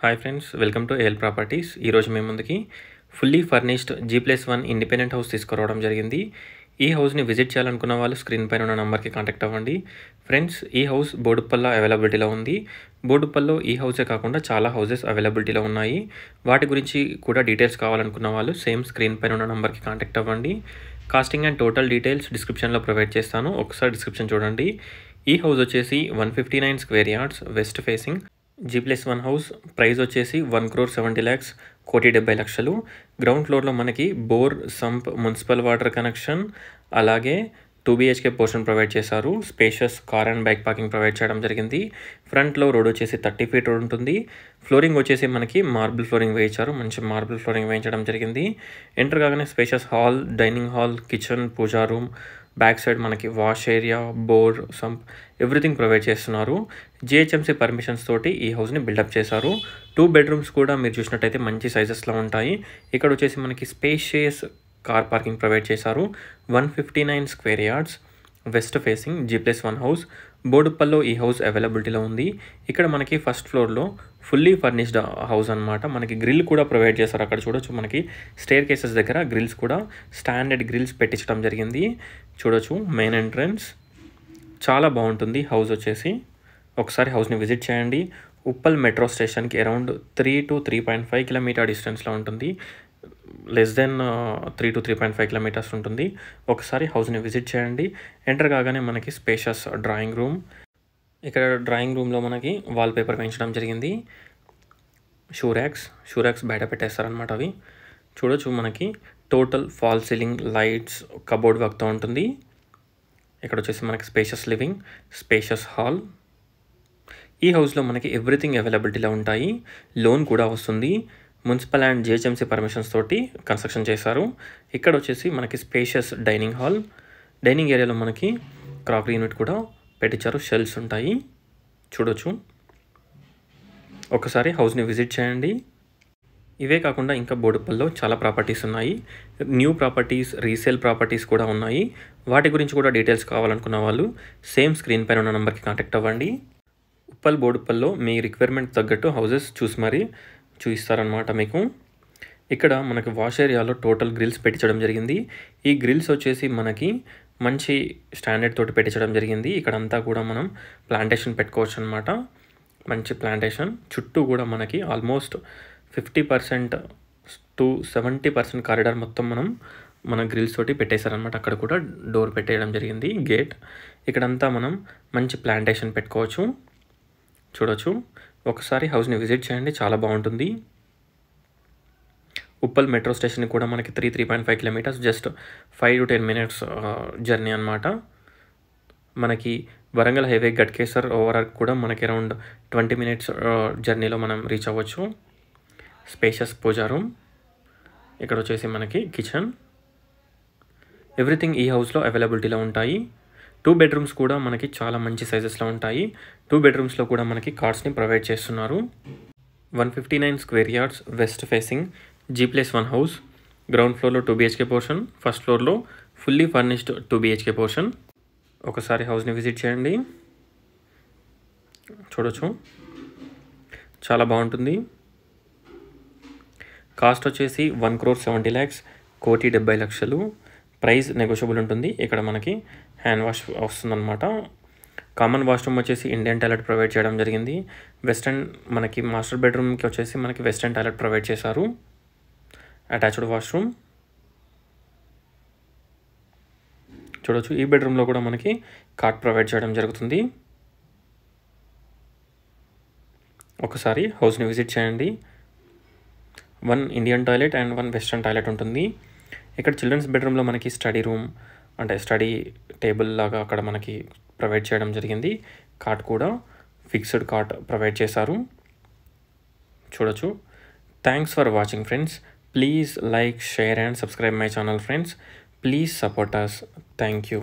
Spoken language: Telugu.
Hi friends, welcome to AL properties. ఈరోజు మేము ముందుకి fully furnished G+1 independent house తీసుకురావడం జరిగింది. ఈ హౌస్ని విజిట్ చేయాలనుకున్న వాళ్ళు స్క్రీన్ పైన ఉన్న నెంబర్కి కాంటాక్ట్ అవ్వండి. ఫ్రెండ్స్, ఈ హౌస్ బోడుప్పల్లో అవైలబిలిటీలో ఉంది. బోడుప్పల్లో ఈ హౌసే కాకుండా చాలా హౌసెస్ అవైలబిలిటీలో ఉన్నాయి. వాటి గురించి కూడా డీటెయిల్స్ కావాలనుకున్న వాళ్ళు సేమ్ స్క్రీన్ పైన ఉన్న నెంబర్కి కాంటాక్ట్ అవ్వండి. కాస్టింగ్ అండ్ టోటల్ డీటెయిల్స్ డిస్క్రిప్షన్లో ప్రొవైడ్ చేస్తాను, ఒకసారి డిస్క్రిప్షన్ చూడండి. ఈ హౌస్ వచ్చేసి 159 square yards, west facing, G+1 house. Price వచ్చేసి 1,70,00,000, 1,70,00,000. గ్రౌండ్ ఫ్లోర్లో మనకి bore, sump, municipal water connection, అలాగే 2 BHK పోర్షన్ ప్రొవైడ్ చేశారు. Spacious car and bike parking provide చేయడం జరిగింది. ఫ్రంట్లో రోడ్ వచ్చేసి 30 feet రోడ్ ఉంటుంది. ఫ్లోరింగ్ వచ్చేసి మనకి మార్బుల్ ఫ్లోరింగ్ వేయించారు, మంచి మార్బుల్ ఫ్లోరింగ్ వేయించడం జరిగింది. ఎంటర్ కాగానే spacious hall, dining hall, kitchen, puja room, back side మనకి wash area, bore, sump, everything provide చేస్తున్నారు. GHMC పర్మిషన్స్ తోటి ఈ హౌస్ని బిల్డప్ చేశారు. 2 bedrooms కూడా మీరు చూసినట్టయితే మంచి సైజెస్లో ఉంటాయి. ఇక్కడ వచ్చేసి మనకి స్పేషియస్ కార్ పార్కింగ్ ప్రొవైడ్ చేశారు. 159 square yards, west facing, G+1 house. బోడుప్పల్లో ఈ హౌస్ అవైలబిలిటీలో ఉంది. ఇక్కడ మనకి ఫస్ట్ ఫ్లోర్లో ఫుల్లీ ఫర్నిష్డ్ హౌస్ అనమాట. మనకి గ్రిల్ కూడా ప్రొవైడ్ చేశారు. అక్కడ చూడొచ్చు, మనకి స్టేర్ కేసెస్ దగ్గర గ్రిల్స్ కూడా స్టాండర్డ్ గ్రిల్స్ పెట్టించడం జరిగింది. చూడొచ్చు మెయిన్ ఎంట్రన్స్. చాలా బాగుంటుంది హౌస్ వచ్చేసి. ఒకసారి హౌస్ని విజిట్ చేయండి. ఉప్పల్ మెట్రో స్టేషన్కి అరౌండ్ 3 to 3.5 kilometer డిస్టెన్స్లో ఉంటుంది. లెస్ దెన్ 3 to 3.5 kilometers ఉంటుంది. ఒకసారి హౌస్ని విజిట్ చేయండి. ఎంటర్ కాగానే మనకి స్పేషియస్ డ్రాయింగ్ రూమ్. ఇక్కడ డ్రాయింగ్ రూమ్లో మనకి వాల్ పేపర్ వేయించడం జరిగింది. షూ ర్యాక్స్ బయట పెట్టేస్తారనమాట. అవి చూడొచ్చు, మనకి total fall ceiling, lights, cupboard వర్క్తో ఉంటుంది. ఇక్కడ వచ్చేసి మనకి స్పేషియస్ లివింగ్, స్పేషియస్ హాల్. ఈ హౌస్లో మనకి ఎవ్రీథింగ్ అవైలబిలిటీలో ఉంటాయి. లోన్ కూడా వస్తుంది. మున్సిపల్ అండ్ GHMC పర్మిషన్స్ తోటి కన్స్ట్రక్షన్ చేశారు. ఇక్కడ వచ్చేసి మనకి స్పేషియస్ డైనింగ్ హాల్. డైనింగ్ ఏరియాలో మనకి క్రాకరీ యూనిట్ కూడా పెట్టించారు, షెల్ఫ్స్ ఉంటాయి. చూడొచ్చు, ఒకసారి హౌస్ని విజిట్ చేయండి. ఇవే కాకుండా ఇంకా బోడుప్పల్లో చాలా ప్రాపర్టీస్ ఉన్నాయి. న్యూ ప్రాపర్టీస్, రీసేల్ ప్రాపర్టీస్ కూడా ఉన్నాయి. వాటి గురించి కూడా డీటెయిల్స్ కావాలనుకున్న వాళ్ళు సేమ్ స్క్రీన్ పైన ఉన్న నెంబర్కి కాంటాక్ట్ అవ్వండి. బోడుప్పల్లో మీ రిక్వైర్మెంట్ తగ్గట్టు హౌసెస్ చూసి మరీ చూపిస్తారనమాట మీకు. ఇక్కడ మనకి వాష్ ఏరియాలో టోటల్ గ్రిల్స్ పెట్టించడం జరిగింది. ఈ గ్రిల్స్ వచ్చేసి మనకి మంచి స్టాండర్డ్ తోటి పెట్టించడం జరిగింది. ఇక్కడంతా కూడా మనం ప్లాంటేషన్ పెట్టుకోవచ్చు అనమాట. మంచి ప్లాంటేషన్. చుట్టూ కూడా మనకి ఆల్మోస్ట్ 50% to 70% కారిడార్ మొత్తం మన గ్రిల్స్ తోటి పెట్టేశారనమాట. అక్కడ కూడా డోర్ పెట్టేయడం జరిగింది, గేట్. ఇక్కడంతా మనం మంచి ప్లాంటేషన్ పెట్టుకోవచ్చు. చూడొచ్చు, ఒకసారి హౌస్ని విజిట్ చేయండి, చాలా బాగుంటుంది. ఉప్పల్ మెట్రో స్టేషన్ కూడా మనకి 3.5 kilometers, just 5 to 10 minutes journey అనమాట. మనకి వరంగల్ హైవే గట్కేసర్ ఓవరాల్ కూడా మనకి అరౌండ్ 20 minutes జర్నీలో మనం రీచ్ అవ్వచ్చు. స్పేషియస్ పూజా రూమ్. ఇక్కడ వచ్చేసి మనకి కిచెన్. ఎవ్రీథింగ్ ఈ హౌస్లో అవైలబిలిటీలో ఉంటాయి. 2 bedrooms కూడా మనకి చాలా మంచి సైజెస్లో ఉంటాయి. 2 bedroomsలో కూడా మనకి కార్డ్స్ని ప్రొవైడ్ చేస్తున్నారు. 159 square yards, west facing, G+1 house. Ground ఫ్లోర్లో 2 BHK పోర్షన్, ఫస్ట్ ఫ్లోర్లో ఫుల్లీ ఫర్నిష్డ్ 2 BHK పోర్షన్. ఒకసారి హౌస్ని విజిట్ చేయండి. చూడొచ్చు, చాలా బాగుంటుంది. కాస్ట్ వచ్చేసి 1,70,00,000, 1,70,00,000. ప్రైస్ నెగోషియబుల్ ఉంటుంది. ఇక్కడ మనకి హ్యాండ్ వాష్ వస్తుందన్నమాట. కామన్ వాష్రూమ్ వచ్చేసి ఇండియన్ టాయిలెట్ ప్రొవైడ్ చేయడం జరిగింది. వెస్టర్న్ మనకి మాస్టర్ బెడ్రూమ్కి వచ్చేసి మనకి వెస్టర్న్ టాయిలెట్ ప్రొవైడ్ చేశారు. Attached washroom. చూడొచ్చు, ఈ బెడ్రూమ్లో కూడా మనకి కాట్ ప్రొవైడ్ చేయడం జరుగుతుంది. ఒకసారి హౌస్ని విజిట్ చేయండి. 1 Indian toilet and 1 western toilet ఉంటుంది. ఇక్కడ చిల్డ్రన్స్ బెడ్రూమ్లో మనకి స్టడీ రూమ్, అంటే స్టడీ టేబుల్ లాగా అక్కడ మనకి ప్రొవైడ్ చేయడం జరిగింది. కాట్ కూడా ఫిక్స్డ్ కాట్ ప్రొవైడ్ చేశారు. చూడొచ్చు. Thanks for watching friends. Please like, share and subscribe my channel friends. Please support us. Thank you.